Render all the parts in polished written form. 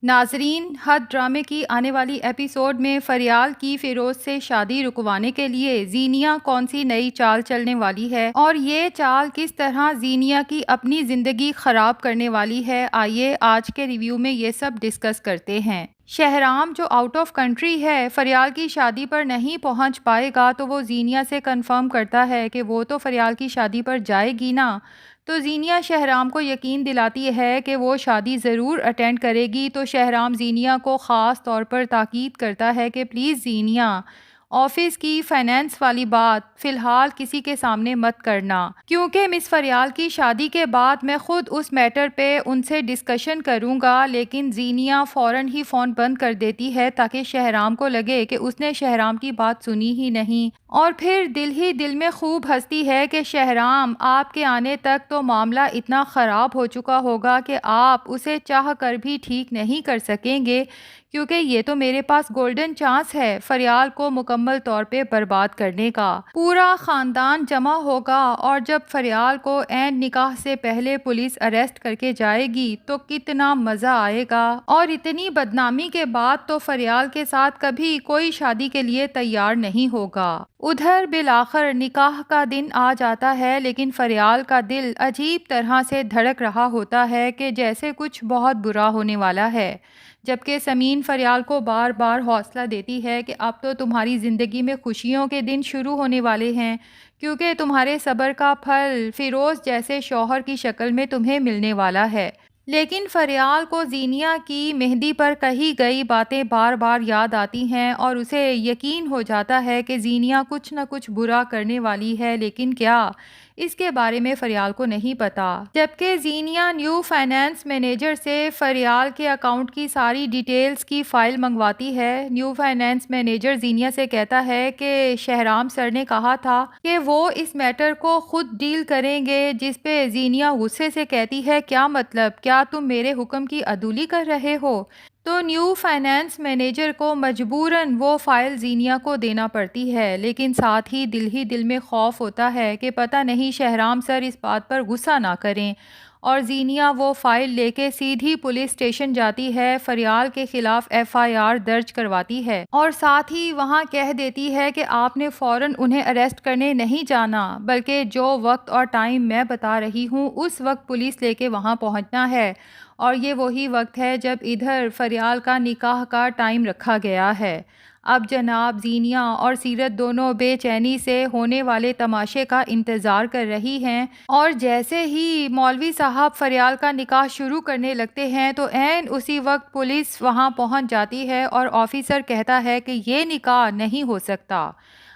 ناظرین، حد ڈرامے کی آنے والی ایپیسوڈ میں فریال کی فیروز سے شادی رکوانے کے لیے زینیا کون سی نئی چال چلنے والی ہے اور یہ چال کس طرح زینیا کی اپنی زندگی خراب کرنے والی ہے، آئیے آج کے ریویو میں یہ سب ڈسکس کرتے ہیں۔ شہرام جو آؤٹ آف کنٹری ہے، فریال کی شادی پر نہیں پہنچ پائے گا تو وہ زینیا سے کنفرم کرتا ہے کہ وہ تو فریال کی شادی پر جائے گی نا، تو زینیا شہرام کو یقین دلاتی ہے کہ وہ شادی ضرور اٹینڈ کرے گی، تو شہرام زینیا کو خاص طور پر تاکید کرتا ہے کہ پلیز زینیا، آفس کی فائنینس والی بات فی الحال کسی کے سامنے مت کرنا، کیونکہ مس فریال کی شادی کے بعد میں خود اس میٹر پہ ان سے ڈسکشن کروں گا۔ لیکن زینیا فوراً ہی فون بند کر دیتی ہے تاکہ شہرام کو لگے کہ اس نے شہرام کی بات سنی ہی نہیں، اور پھر دل ہی دل میں خوب ہنستی ہے کہ شہرام، آپ کے آنے تک تو معاملہ اتنا خراب ہو چکا ہوگا کہ آپ اسے چاہ کر بھی ٹھیک نہیں کر سکیں گے، کیونکہ یہ تو میرے پاس گولڈن چانس ہے فریال کو مکمل طور پہ برباد کرنے کا۔ پورا خاندان جمع ہوگا اور جب فریال کو عین نکاح سے پہلے پولیس اریسٹ کر کے جائے گی تو کتنا مزہ آئے گا، اور اتنی بدنامی کے بعد تو فریال کے ساتھ کبھی کوئی شادی کے لیے تیار نہیں ہوگا۔ ادھر بالآخر نکاح کا دن آ جاتا ہے، لیکن فریال کا دل عجیب طرح سے دھڑک رہا ہوتا ہے کہ جیسے کچھ بہت برا ہونے والا ہے، جبکہ سمین فریال کو بار بار حوصلہ دیتی ہے کہ اب تو تمہاری زندگی میں خوشیوں کے دن شروع ہونے والے ہیں، کیونکہ تمہارے صبر کا پھل فیروز جیسے شوہر کی شکل میں تمہیں ملنے والا ہے۔ لیکن فریال کو زینیا کی مہندی پر کہی گئی باتیں بار بار یاد آتی ہیں اور اسے یقین ہو جاتا ہے کہ زینیا کچھ نہ کچھ برا کرنے والی ہے، لیکن کیا، اس کے بارے میں فریال کو نہیں پتا۔ جبکہ زینیا نیو فائنینس مینیجر سے فریال کے اکاؤنٹ کی ساری ڈیٹیلز کی فائل منگواتی ہے۔ نیو فائنینس مینیجر زینیا سے کہتا ہے کہ شہرام سر نے کہا تھا کہ وہ اس میٹر کو خود ڈیل کریں گے، جس پہ زینیا غصے سے کہتی ہے کیا مطلب، کیا تم میرے حکم کی عدولی کر رہے ہو؟ تو نیو فائنینس مینیجر کو مجبوراً وہ فائل زینیا کو دینا پڑتی ہے، لیکن ساتھ ہی دل میں خوف ہوتا ہے کہ پتہ نہیں شہرام سر اس بات پر غصہ نہ کریں، اور زینیا وہ فائل لے کے سیدھی پولیس اسٹیشن جاتی ہے، فریال کے خلاف FIR درج کرواتی ہے، اور ساتھ ہی وہاں کہہ دیتی ہے کہ آپ نے فوراً انہیں اریسٹ کرنے نہیں جانا، بلکہ جو وقت اور ٹائم میں بتا رہی ہوں اس وقت پولیس لے کے وہاں پہنچنا ہے، اور یہ وہی وقت ہے جب ادھر فریال کا نکاح کا ٹائم رکھا گیا ہے۔ اب جناب زینیا اور سیرت دونوں بے چینی سے ہونے والے تماشے کا انتظار کر رہی ہیں، اور جیسے ہی مولوی صاحب فریال کا نکاح شروع کرنے لگتے ہیں تو عین اسی وقت پولیس وہاں پہنچ جاتی ہے اور آفیسر کہتا ہے کہ یہ نکاح نہیں ہو سکتا۔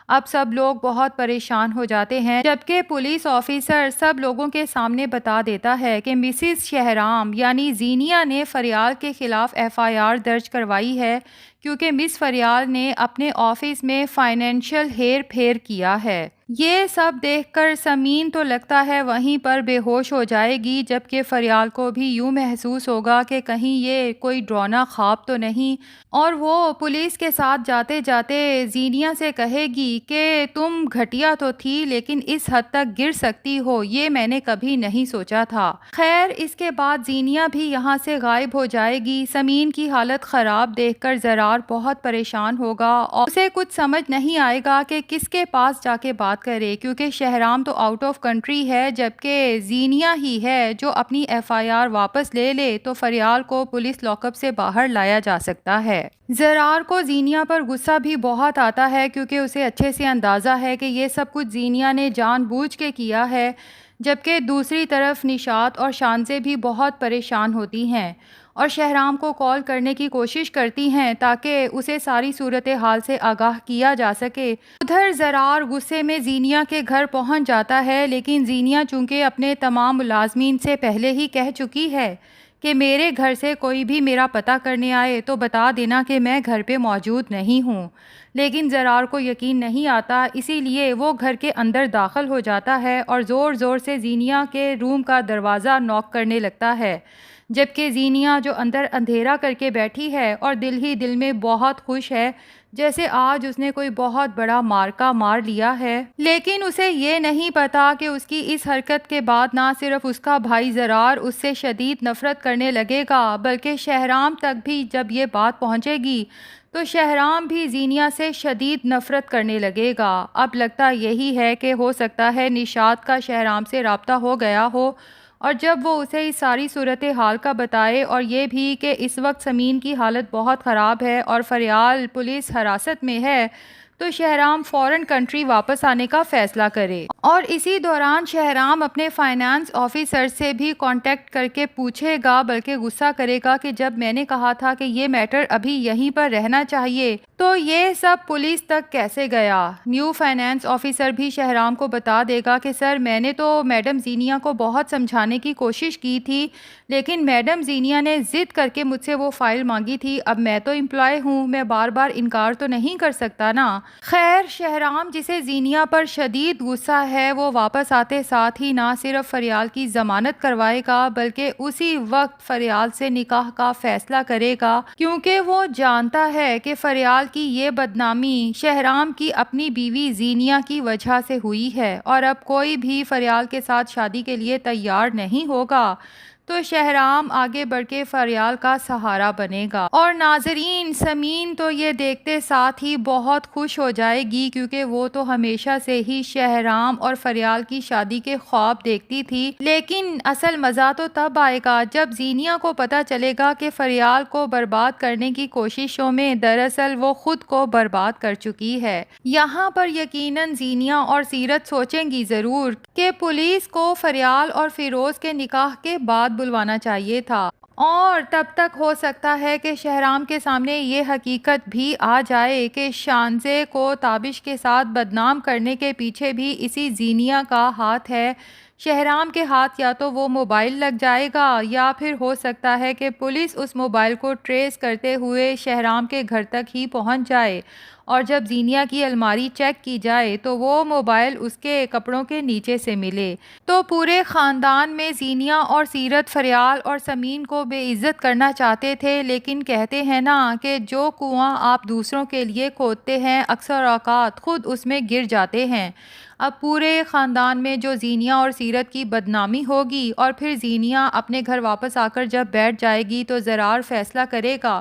اب سب لوگ بہت پریشان ہو جاتے ہیں، جبکہ پولیس آفیسر سب لوگوں کے سامنے بتا دیتا ہے کہ مسز شہرام یعنی زینیا نے فریال کے خلاف FIR درج کروائی ہے، کیونکہ مس فریال نے اپنے آفس میں فائنینشیل ہیر پھیر کیا ہے۔ یہ سب دیکھ کر سمین تو لگتا ہے وہیں پر بے ہوش ہو جائے گی، جبکہ فریال کو بھی یوں محسوس ہوگا کہ کہیں یہ کوئی ڈراؤنا خواب تو نہیں، اور وہ پولیس کے ساتھ جاتے جاتے زینیا سے کہے گی کہ تم گھٹیا تو تھی لیکن اس حد تک گر سکتی ہو یہ میں نے کبھی نہیں سوچا تھا۔ خیر، اس کے بعد زینیا بھی یہاں سے غائب ہو جائے گی۔ سمین کی حالت خراب دیکھ کر زرار بہت پریشان ہوگا اور اسے کچھ سمجھ نہیں آئے گا کہ کس کے پاس جا کے بات کرے، کیونکہ شہرام تو آؤٹ آف کنٹری ہے، جبکہ زینیا ہی ہے جو اپنی FIR واپس لے لے تو فریال کو پولیس لاک اپ سے باہر لایا جا سکتا ہے۔ زرار کو زینیا پر غصہ بھی بہت آتا ہے، کیونکہ اسے اچھے سے اندازہ ہے کہ یہ سب کچھ زینیا نے جان بوجھ کے کیا ہے، جبکہ دوسری طرف نشاط اور شانزے بھی بہت پریشان ہوتی ہیں اور شہرام کو کال کرنے کی کوشش کرتی ہیں تاکہ اسے ساری صورتحال سے آگاہ کیا جا سکے۔ ادھر زرار غصے میں زینیا کے گھر پہنچ جاتا ہے، لیکن زینیا چونکہ اپنے تمام ملازمین سے پہلے ہی کہہ چکی ہے کہ میرے گھر سے کوئی بھی میرا پتہ کرنے آئے تو بتا دینا کہ میں گھر پہ موجود نہیں ہوں، لیکن زرار کو یقین نہیں آتا، اسی لیے وہ گھر کے اندر داخل ہو جاتا ہے اور زور زور سے زینیا کے روم کا دروازہ نوک کرنے لگتا ہے۔ جبکہ زینیا جو اندر اندھیرا کر کے بیٹھی ہے اور دل ہی دل میں بہت خوش ہے، جیسے آج اس نے کوئی بہت بڑا مارکا مار لیا ہے۔ لیکن اسے یہ نہیں پتا کہ اس کی اس حرکت کے بعد نہ صرف اس کا بھائی زرار اس سے شدید نفرت کرنے لگے گا، بلکہ شہرام تک بھی جب یہ بات پہنچے گی تو شہرام بھی زینیا سے شدید نفرت کرنے لگے گا۔ اب لگتا یہی ہے کہ ہو سکتا ہے نشاط کا شہرام سے رابطہ ہو گیا ہو، اور جب وہ اسے اس ساری صورتحال کا بتائے اور یہ بھی کہ اس وقت سمین کی حالت بہت خراب ہے اور فریال پولیس حراست میں ہے، تو شہرام فوراً کنٹری واپس آنے کا فیصلہ کرے۔ اور اسی دوران شہرام اپنے فائنانس آفیسر سے بھی کانٹیکٹ کر کے پوچھے گا، بلکہ غصہ کرے گا کہ جب میں نے کہا تھا کہ یہ میٹر ابھی یہیں پر رہنا چاہیے تو یہ سب پولیس تک کیسے گیا۔ نیو فائنانس آفیسر بھی شہرام کو بتا دے گا کہ سر، میں نے تو میڈم زینیا کو بہت سمجھانے کی کوشش کی تھی، لیکن میڈم زینیا نے ضد کر کے مجھ سے وہ فائل مانگی تھی۔ اب میں تو امپلائی ہوں، میں بار بار انکار تو نہیں کر سکتا نا۔ خیر، شہرام جسے زینیا پر شدید غصہ ہے، وہ واپس آتے ساتھ ہی نہ صرف فریال کی ضمانت کروائے گا بلکہ اسی وقت فریال سے نکاح کا فیصلہ کرے گا، کیونکہ وہ جانتا ہے کہ فریال کی یہ بدنامی شہرام کی اپنی بیوی زینیا کی وجہ سے ہوئی ہے، اور اب کوئی بھی فریال کے ساتھ شادی کے لیے تیار نہیں ہوگا۔ تو شہرام آگے بڑھ کے فریال کا سہارا بنے گا۔ اور ناظرین، سمین تو یہ دیکھتے ساتھ ہی بہت خوش ہو جائے گی، کیونکہ وہ تو ہمیشہ سے ہی شہرام اور فریال کی شادی کے خواب دیکھتی تھی۔ لیکن اصل مزہ تو تب آئے گا جب زینیا کو پتہ چلے گا کہ فریال کو برباد کرنے کی کوششوں میں دراصل وہ خود کو برباد کر چکی ہے۔ یہاں پر یقیناً زینیا اور سیرت سوچیں گی ضرور کہ پولیس کو فریال اور فیروز کے نکاح کے بعد بلوانا چاہیے تھا، اور تب تک ہو سکتا ہے کہ شہرام کے سامنے یہ حقیقت بھی آ جائے کہ شانزے کو تابش کے ساتھ بدنام کرنے کے پیچھے بھی اسی زینیا کا ہاتھ ہے۔ شہرام کے ہاتھ یا تو وہ موبائل لگ جائے گا، یا پھر ہو سکتا ہے کہ پولیس اس موبائل کو ٹریس کرتے ہوئے شہرام کے گھر تک ہی پہنچ جائے، اور جب زینیا کی الماری چیک کی جائے تو وہ موبائل اس کے کپڑوں کے نیچے سے ملے۔ تو پورے خاندان میں زینیا اور سیرت فریال اور سمین کو بے عزت کرنا چاہتے تھے، لیکن کہتے ہیں نا کہ جو کنواں آپ دوسروں کے لیے کھودتے ہیں اکثر اوقات خود اس میں گر جاتے ہیں۔ اب پورے خاندان میں جو زینیا اور سیرت کی بدنامی ہوگی، اور پھر زینیا اپنے گھر واپس آ کر جب بیٹھ جائے گی تو زرار فیصلہ کرے گا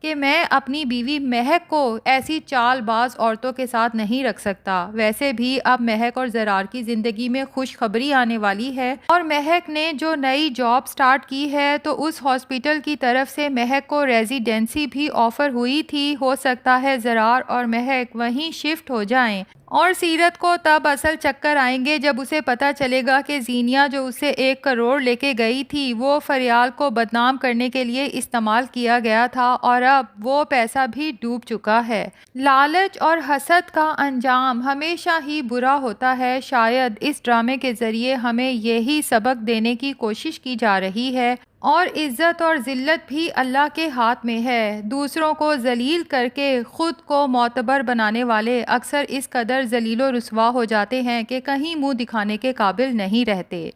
کہ میں اپنی بیوی مہک کو ایسی چال باز عورتوں کے ساتھ نہیں رکھ سکتا۔ ویسے بھی اب مہک اور زرار کی زندگی میں خوشخبری آنے والی ہے، اور مہک نے جو نئی جاب سٹارٹ کی ہے تو اس ہاسپٹل کی طرف سے مہک کو ریزیڈنسی بھی آفر ہوئی تھی۔ ہو سکتا ہے زرار اور مہک وہیں شفٹ ہو جائیں، اور سیرت کو تب اصل چکر آئیں گے جب اسے پتا چلے گا کہ زینیا جو اسے 1 کروڑ لے کے گئی تھی وہ فریال کو بدنام کرنے کے لیے استعمال کیا گیا تھا، اور اب وہ پیسہ بھی ڈوب چکا ہے۔ لالچ اور حسد کا انجام ہمیشہ ہی برا ہوتا ہے۔ شاید اس ڈرامے کے ذریعے ہمیں یہی سبق دینے کی کوشش کی جا رہی ہے، اور عزت اور ذلت بھی اللہ کے ہاتھ میں ہے۔ دوسروں کو ذلیل کر کے خود کو معتبر بنانے والے اکثر اس قدر ذلیل و رسوا ہو جاتے ہیں کہ کہیں منہ دکھانے کے قابل نہیں رہتے۔